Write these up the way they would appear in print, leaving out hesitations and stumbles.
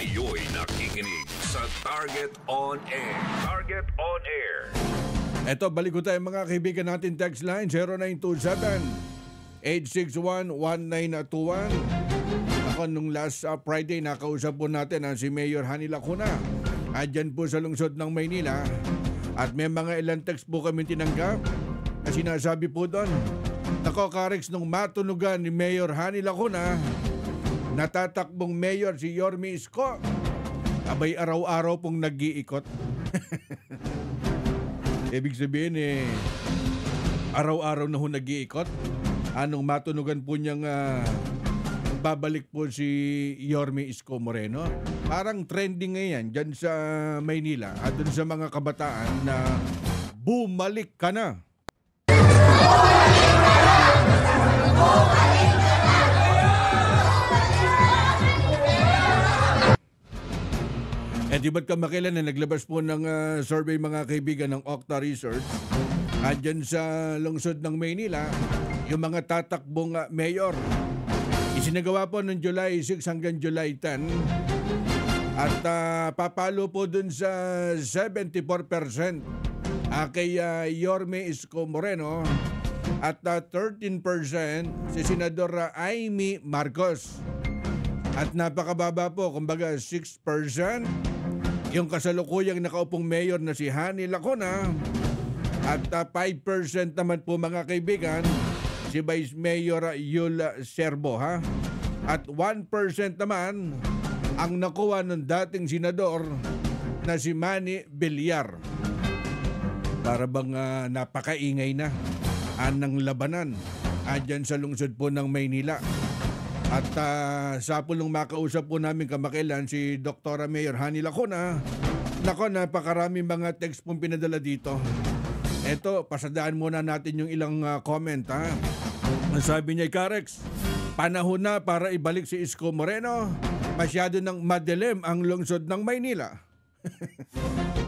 Kayo'y nakikinig sa Target On Air. Target On Air. Eto, balik ko tayo mga kaibigan natin. Text line 0927-861-1921. Ako nung last Friday, nakausap po natin si Mayor Hani Lacuna. Andyan po sa lungsod ng Maynila. At may mga ilang text po kami tinanggap. Na sinasabi po doon, nako Karex, nung matunugan ni Mayor Hani Lacuna, natatakbong mayor si Yorme Isko, abay araw-araw pong nag-iikot. Ibig sabihin araw-araw na ho nag-iikot. Anong matunugan po niyang babalik po si Yorme Isko Moreno. Parang trending ngayon dyan sa Maynila at dun sa mga kabataan na bumalik ka na. Di ba't kamakilan na naglabas po ng survey mga kaibigan ng Okta Research dyan sa lungsod ng Maynila, yung mga tatakbong mayor. Isinagawa po noong July 6 hanggang July 10 at papalo po dun sa 74% kay Yorme Isko Moreno at 13% si Senador Amy Marcos. At napakababa po, kumbaga 6%, yung kasalukuyang nakaupong mayor na si Hani Lacuna at 5% naman po mga kaibigan si Vice Mayor Yul Serbo at 1% naman ang nakuha ng dating senador na si Manny Villar. Para bang napakaingay na ng labanan dyan sa lungsod po ng Maynila. At sa pulong makausap po namin kamakailan si Dr. Mayor Hani Lacuna. Nako, napakaraming mga text pong pinadala dito. Eto, pasadaan muna natin yung ilang comment Sabi niya, Karex, panahon na para ibalik si Isko Moreno. Masyado nang madilim ang lungsod ng Maynila.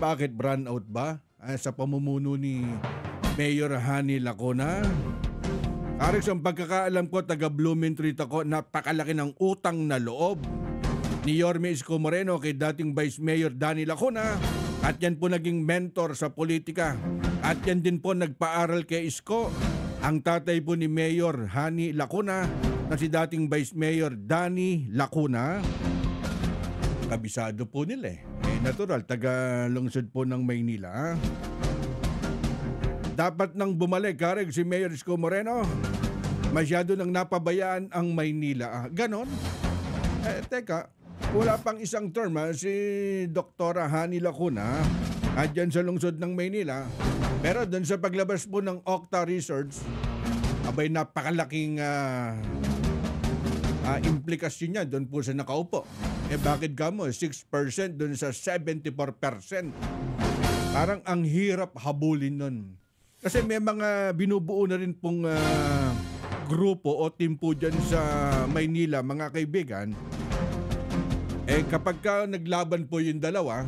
Bakit brand out ba sa pamumuno ni Mayor Hani Lacuna? Karex, ang pagkakaalam ko, taga Blumentritt ako, napakalaki ng utang na loob ni Yorme Isko Moreno kay dating Vice Mayor Danny Lacuna at yan po naging mentor sa politika at yan din po nagpaaral kay Isko. Ang tatay po ni Mayor Hani Lacuna na si dating Vice Mayor Danny Lacuna, kabisado po nila natural, taga lungsod po ng Maynila. Dapat nang bumalik, Karex, si Mayor Isko Moreno. Masyado nang napabayaan ang Maynila. Ganon? Teka, wala pang isang term si Dr. Hani Lacuna dyan sa lungsod ng Maynila. Pero doon sa paglabas po ng Okta Research, abay napakalaking implikasyon niya doon po sa nakaupo. Bakit kamo? 6% doon sa 74%. Parang ang hirap habulin nun. Kasi may mga binubuo na rin pong grupo o team po dyan sa Maynila, mga kaibigan. Kapag naglaban po yung dalawa,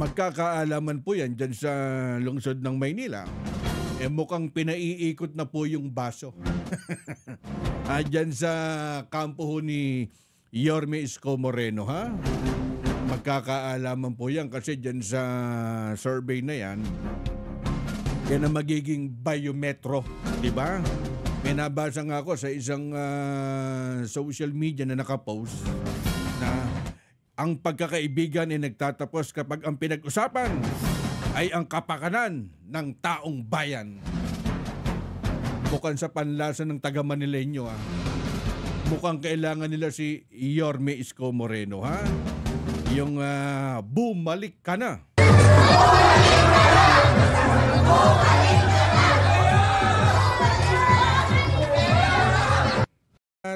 magkakaalaman po yan dyan sa lungsod ng Maynila. Mukhang pinaiikot na po yung baso. Dyan sa kampo ho ni Yorme Isko Moreno, Magkakaalaman po yan kasi dyan sa survey na yan, yan ang magiging biometro, di ba? May nabasa nga ako sa isang social media na nakapost na ang pagkakaibigan ay nagtatapos kapag ang pinag-usapan ay ang kapakanan ng taong bayan. Mukhang sa panlasa ng taga Manileño, mukhang kailangan nila si Yorme Isko Moreno, yung bumalik ka na.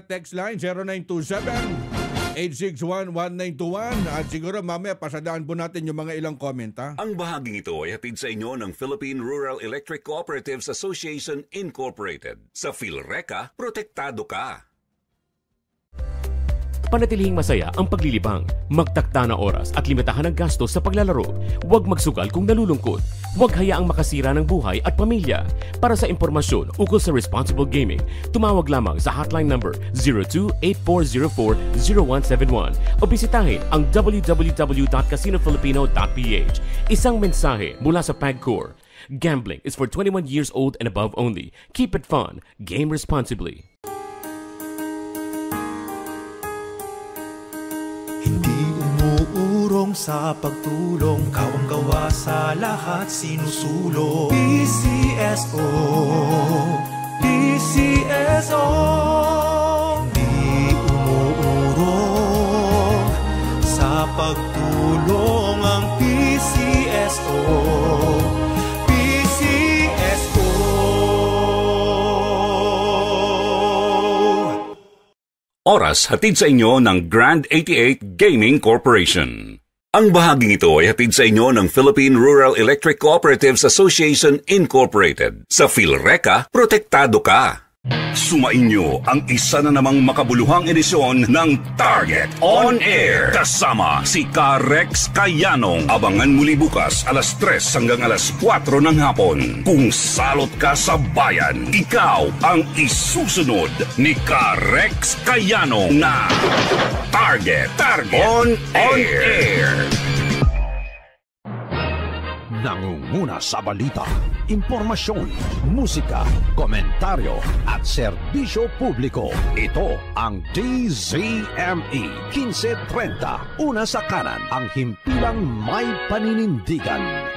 Text line 0927-861-1921 at siguro mamaya pasadaan po natin yung mga ilang comment. Ang bahaging ito ay hatid sa inyo ng Philippine Rural Electric Cooperatives Association Incorporated. Sa PhilReca, protektado ka. Panatilihing masaya ang paglilibang. Magtakda na oras at limitahan ang gastos sa paglalaro. Huwag magsugal kung nalulungkot. Huwag hayaang makasira ng buhay at pamilya. Para sa impormasyon ukol sa responsible gaming, tumawag lamang sa hotline number 02-8404-0171 o bisitahin ang www.casinofilipino.ph. Isang mensahe mula sa PAGCOR. Gambling is for 21 years old and above only. Keep it fun. Game responsibly. Hindi umuurong sa pagtulong, kawang-gawa sa lahat sinusulong. PCSO, PCSO. Hindi umuurong sa pagtulong ang PCSO. Oras hatid sa inyo ng Grand 88 Gaming Corporation. Ang bahaging ito ay hatid sa inyo ng Philippine Rural Electric Cooperatives Association Incorporated. Sa PhilReca, protektado ka. Sumainyo ang isa na namang makabuluhang edisyon ng Target On Air. Kasama si Rex Kayanong. Abangan muli bukas alas 3 hanggang alas 4 ng hapon. Kung salot ka sa bayan, ikaw ang isusunod ni Rex Kayanong na Target On Air. Nangunguna sa balita, impormasyon, musika, komentaryo at serbisyo publiko. Ito ang DZME 1530. Una sa kanan, ang himpilang may paninindigan.